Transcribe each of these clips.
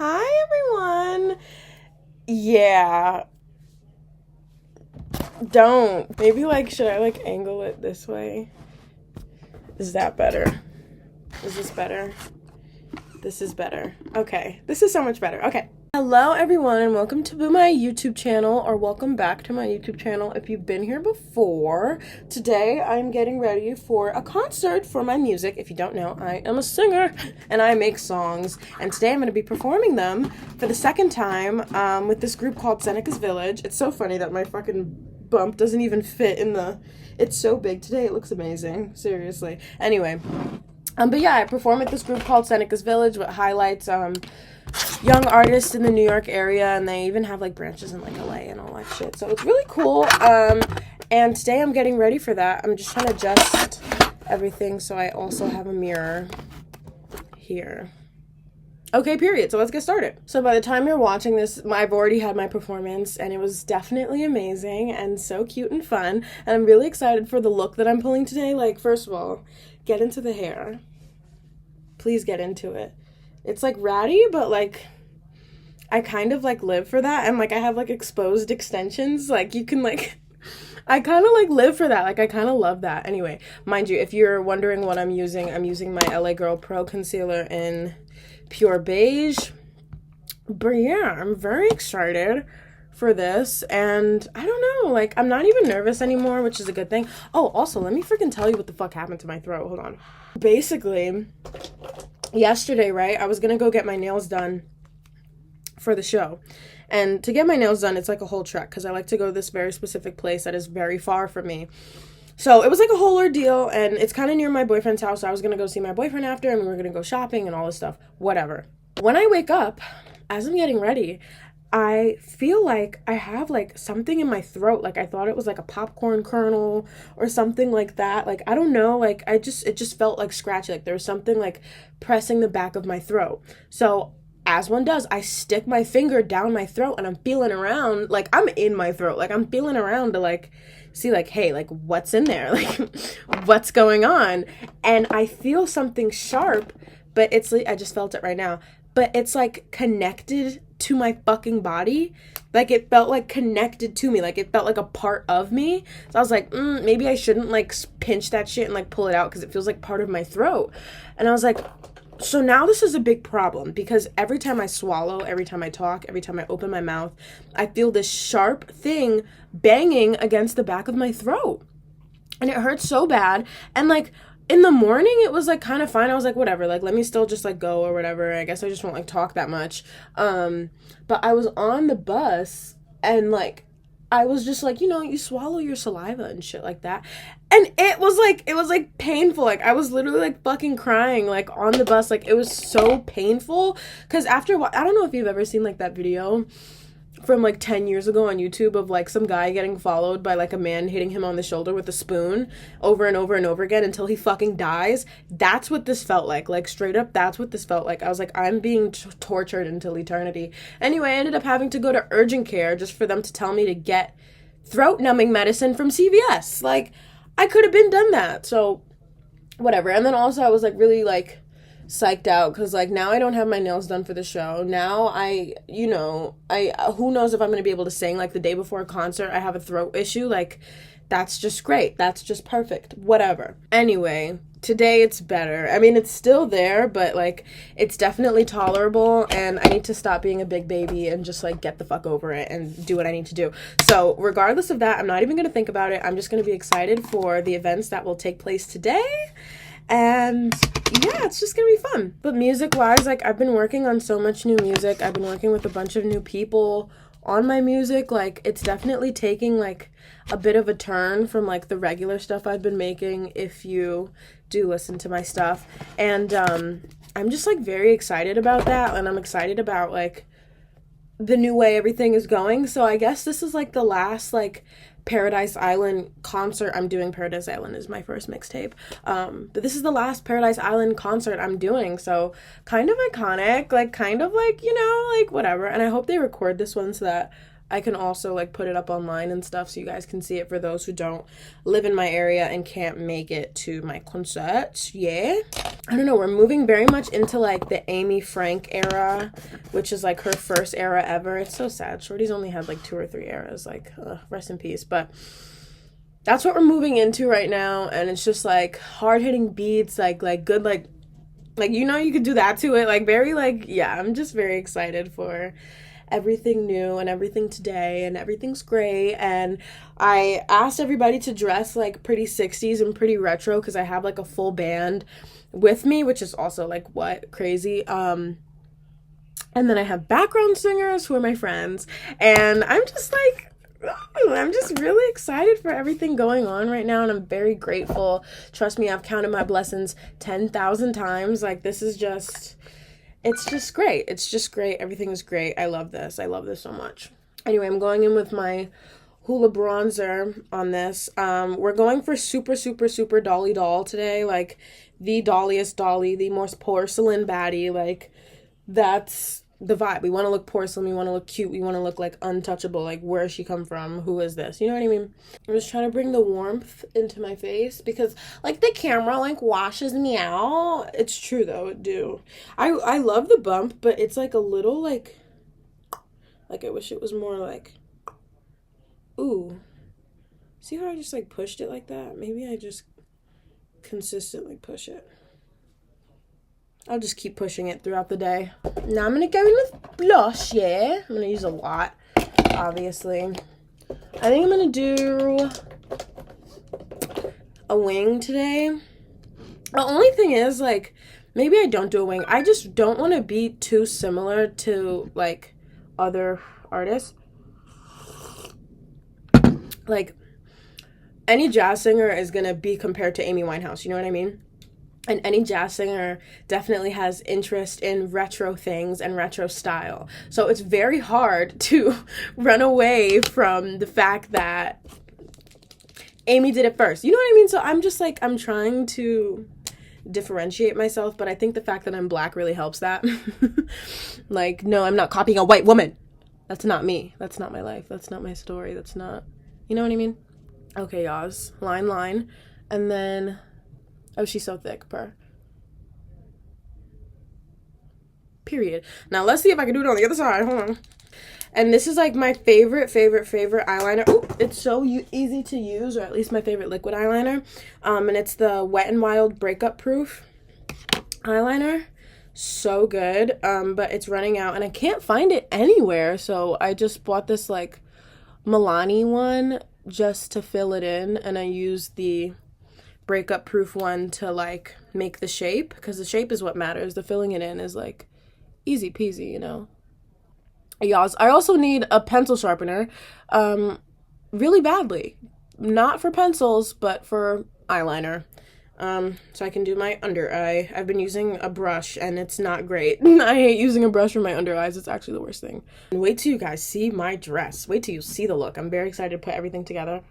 Hi everyone. Yeah, don't. Maybe should I angle it this way? Is that better? Is this better? This is better. Okay, this is so much better. Okay. Hello everyone and welcome to my YouTube channel, or welcome back to my YouTube channel if you've been here before. Today I'm getting ready for a concert for my music. If you don't know, I am a singer and I make songs, and today I'm going to be performing them for the second time with this group called Seneca's Village. It's so funny that my fucking bump doesn't even fit in the... It's so big today, it looks amazing. Seriously. Anyway, but yeah, I perform at this group called Seneca's Village, which highlights young artists in the New York area, and they even have branches in LA and all that shit. So it's really cool. And today I'm getting ready for that. I'm just trying to adjust everything so I also have a mirror here. Okay, period. So let's get started. So by the time you're watching this, I've already had my performance, and it was definitely amazing and so cute and fun. And I'm really excited for the look that I'm pulling today. First of all, get into the hair. Please get into it. It's ratty, but I kind of live for that, and I have exposed extensions. You can I kind of live for that. I kind of love that. Anyway, mind you, if you're wondering what I'm using my LA Girl Pro Concealer in Pure Beige. But yeah, I'm very excited for this, and I don't know, I'm not even nervous anymore, which is a good thing. Oh, also, let me freaking tell you what the fuck happened to my throat. Hold on. Basically, yesterday, right, I was gonna go get my nails done for the show. And to get my nails done, it's a whole trek, because I like to go to this very specific place that is very far from me. So it was a whole ordeal, and it's kind of near my boyfriend's house. So I was gonna go see my boyfriend after, and we were gonna go shopping and all this stuff. Whatever. When I wake up, as I'm getting ready, I feel like I have something in my throat. I thought it was a popcorn kernel or something like that. I don't know, it just felt scratchy. There was something pressing the back of my throat. So as one does, I stick my finger down my throat, and I'm feeling around, I'm in my throat. I'm feeling around to see hey, what's in there? What's going on? And I feel something sharp, but it's I just felt it right now. But it's connected to my fucking body. It felt connected to me. It felt a part of me. So I was maybe I shouldn't pinch that shit and pull it out, because it feels part of my throat. And I was so now this is a big problem, because every time I swallow, every time I talk, every time I open my mouth, I feel this sharp thing banging against the back of my throat. And it hurts so bad. And in the morning, it was kind of fine. I was whatever, let me still just go or whatever. I guess I just won't talk that much. But I was on the bus, and I was just you swallow your saliva and shit like that. And it was painful. I was literally fucking crying on the bus. It was so painful, because after a while, I don't know if you've ever seen that video from 10 years ago on YouTube of some guy getting followed by a man hitting him on the shoulder with a spoon over and over and over again until he fucking dies. That's what this felt like straight up, that's what this felt like. I was I'm being tortured until eternity. Anyway, I ended up having to go to urgent care just for them to tell me to get throat numbing medicine from CVS. I could have been done that. So whatever. And then also I was really psyched out, because now I don't have my nails done for the show. Now I who knows if I'm gonna be able to sing the day before a concert. I have a throat issue. That's just great, that's just perfect, whatever. Anyway, today it's better. I mean, it's still there, but it's definitely tolerable, and I need to stop being a big baby and just get the fuck over it and do what I need to do. So regardless of that, I'm not even gonna think about it. I'm just gonna be excited for the events that will take place today. And yeah, it's just gonna be fun. But music-wise, I've been working on so much new music. I've been working with a bunch of new people on my music. It's definitely taking a bit of a turn from the regular stuff I've been making, if you do listen to my stuff. And I'm just very excited about that, and I'm excited about the new way everything is going. So I guess this is the last Paradise Island concert I'm doing. Paradise Island is my first mixtape, but this is the last Paradise Island concert I'm doing, so kind of iconic, kind of whatever. And I hope they record this one so that I can also like put it up online and stuff so you guys can see it for those who don't live in my area and can't make it to my concerts. Yeah. I don't know, we're moving very much into like the Amy Frank era, which is like her first era ever. It's so sad. Shorty's only had like 2 or 3 eras, like rest in peace. But that's what we're moving into right now, and it's just like hard-hitting beats, like good, like you know, you could do that to it, like very like, yeah, I'm just very excited for everything new and everything today, and everything's great. And I asked everybody to dress like pretty 60s and pretty retro because I have like a full band with me, which is also like what crazy. And then I have background singers who are my friends, and I'm just like, I'm just really excited for everything going on right now, and I'm very grateful. Trust me, I've counted my blessings 10,000 times. Like, this is just, it's just great. It's just great. Everything is great. I love this. I love this so much. Anyway, I'm going in with my Hoola bronzer on this. We're going for super, super, super dolly doll today. Like, the dolliest dolly, the most porcelain baddie. Like, that's the vibe. We want to look porcelain, we want to look cute, we want to look like untouchable, like where does she come from, who is this, you know what I mean? I'm just trying to bring the warmth into my face because like the camera like washes me out. It's true though, it do. I love the bump, but it's like a little like I wish it was more like, ooh, see how I just like pushed it like that? Maybe I just consistently push it. I'll just keep pushing it throughout the day. Now I'm going to go in with blush, yeah. I'm going to use a lot, obviously. I think I'm going to do a wing today. The only thing is, like, maybe I don't do a wing. I just don't want to be too similar to, like, other artists. Like, any jazz singer is going to be compared to Amy Winehouse, you know what I mean? And any jazz singer definitely has interest in retro things and retro style. So it's very hard to run away from the fact that Amy did it first. You know what I mean? So I'm just like, I'm trying to differentiate myself, but I think the fact that I'm black really helps that. Like, no, I'm not copying a white woman. That's not me. That's not my life. That's not my story. That's not, you know what I mean? Okay, y'all. Line. And then... oh, she's so thick, period. Now, let's see if I can do it on the other side. Hold on. And this is, like, my favorite eyeliner. Oh, it's so easy to use, or at least my favorite liquid eyeliner. And it's the Wet n Wild Breakup Proof eyeliner. So good. But it's running out, and I can't find it anywhere. So I just bought this, like, Milani one just to fill it in, and I used the breakup proof one to like make the shape, because the shape is what matters. The filling it in is like easy peasy, you know. Y'all, I also need a pencil sharpener really badly, not for pencils but for eyeliner, so I can do my under eye. I've been using a brush and it's not great. I hate using a brush for my under eyes. It's actually the worst thing. And wait till you guys see my dress. Wait till you see the look. I'm very excited to put everything together.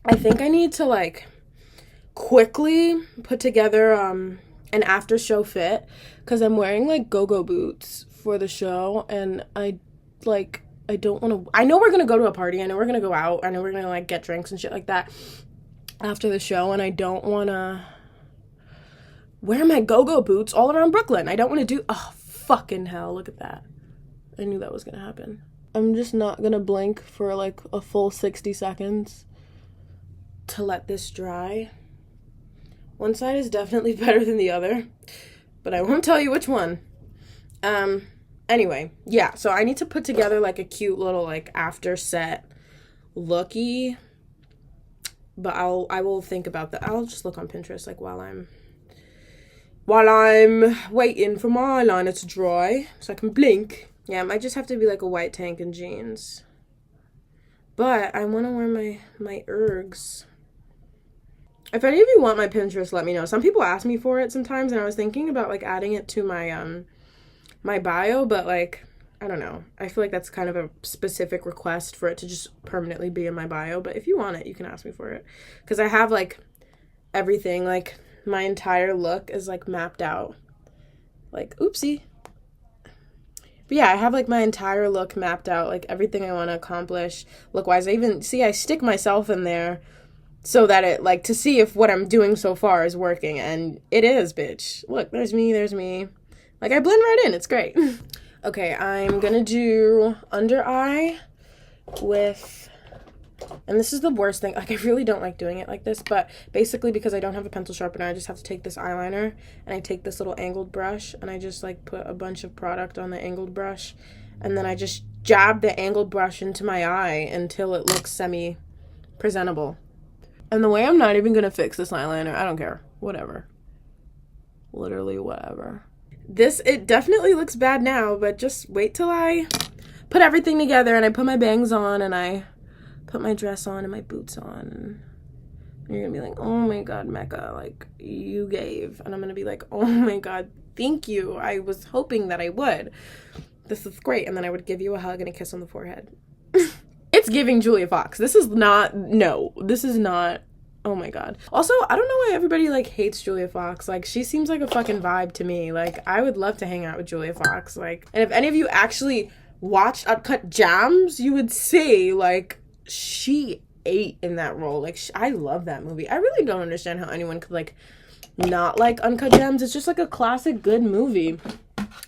I think I need to like quickly put together an after show fit, because I'm wearing like go-go boots for the show, and I don't want to. I know we're gonna go to a party, I know we're gonna go out, I know we're gonna like get drinks and shit like that after the show, and I don't want to wear my go-go boots all around Brooklyn. I don't want to do, oh fucking hell, look at that. I knew that was gonna happen. I'm just not gonna blink for like a full 60 seconds to let this dry. One side is definitely better than the other, but I won't tell you which one. Anyway, yeah, so I need to put together like a cute little like after set looky, but I will think about that. I'll just look on Pinterest like while I'm waiting for my eyeliner to dry so I can blink. Yeah, it might just have to be like a white tank and jeans, but I want to wear my ergs. If any of you want my Pinterest, let me know. Some people ask me for it sometimes, and I was thinking about like adding it to my my bio, but like, I don't know. I feel like that's kind of a specific request for it to just permanently be in my bio, but if you want it, you can ask me for it. Because I have like everything, like my entire look is like mapped out. Like, oopsie. But yeah, I have like my entire look mapped out, like everything I want to accomplish look-wise. I even, see, I stick myself in there so that it, like, to see if what I'm doing so far is working, and it is, bitch. Look, there's me. Like, I blend right in. It's great. Okay, I'm gonna do under eye with, and this is the worst thing, like, I really don't like doing it like this, but basically because I don't have a pencil sharpener, I just have to take this eyeliner, and I take this little angled brush, and I just, like, put a bunch of product on the angled brush, and then I just jab the angled brush into my eye until it looks semi-presentable. And the way I'm not even gonna fix this eyeliner, I don't care. Whatever. Literally whatever. This, it definitely looks bad now, but just wait till I put everything together and I put my bangs on and I put my dress on and my boots on. And you're gonna be like, oh my God, Mecca, like, you gave. And I'm gonna be like, oh my God, thank you. I was hoping that I would. This is great. And then I would give you a hug and a kiss on the forehead. It's giving Julia Fox. This is not, no, this is not. Oh my God. Also, I don't know why everybody, like, hates Julia Fox. Like, she seems like a fucking vibe to me. Like, I would love to hang out with Julia Fox. Like, and if any of you actually watched Uncut Gems, you would see, like, she ate in that role. Like, I love that movie. I really don't understand how anyone could, like, not like Uncut Gems. It's just, like, a classic good movie.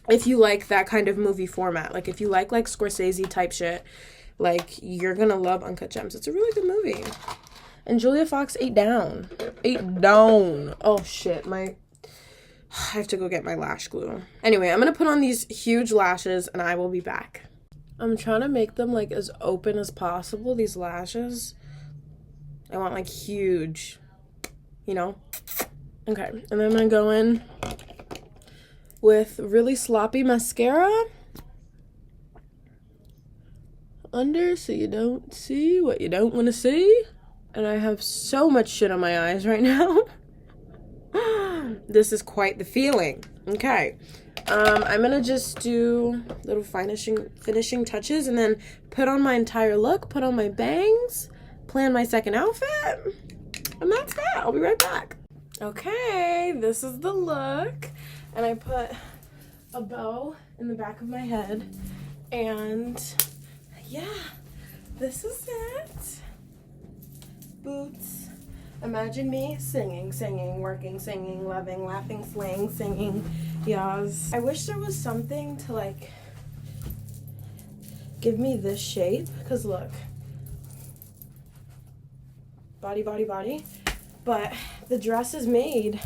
If you like that kind of movie format. Like, if you like Scorsese type shit, like, you're gonna love Uncut Gems. It's a really good movie. And Julia Fox ate down. Oh, shit. I have to go get my lash glue. Anyway, I'm going to put on these huge lashes, and I will be back. I'm trying to make them, like, as open as possible, these lashes. I want, like, huge, you know? Okay, and then I'm going to go in with really sloppy mascara under so you don't see what you don't want to see. And I have so much shit on my eyes right now. This is quite the feeling. Okay. I'm going to just do little finishing touches and then put on my entire look, put on my bangs, plan my second outfit, and that's that. I'll be right back. Okay, this is the look. And I put a bow in the back of my head. And yeah, this is it. Boots. Imagine me singing, working, singing, loving, laughing, slaying, singing. Yes. I wish there was something to, like, give me this shape. Because look. Body. But the dress is made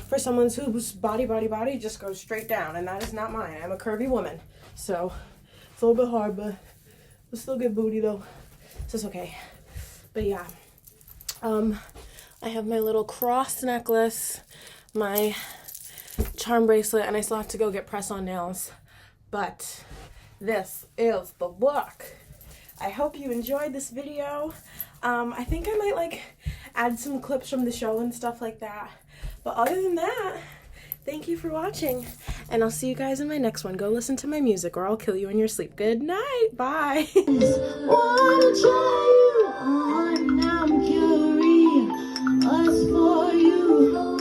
for someone whose body just goes straight down. And that is not mine. I'm a curvy woman. So it's a little bit hard, but we'll still get booty though. So it's okay. But yeah. I have my little cross necklace, my charm bracelet, and I still have to go get press-on nails. But this is the look. I hope you enjoyed this video. I think I might, like, add some clips from the show and stuff like that. But other than that, thank you for watching, and I'll see you guys in my next one. Go listen to my music or I'll kill you in your sleep. Good night. Bye. Wanna try you on, I'm curious for you.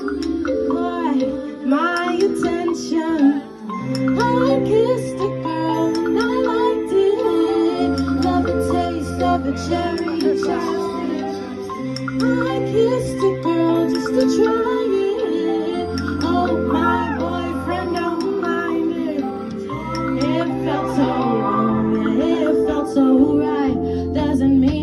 Caught my attention. I kissed a girl and I liked it. Love the taste of a cherry chocolate. I kissed a girl just to try it. Oh, my boyfriend don't mind it. It felt so wrong, yeah, it felt so right. Doesn't mean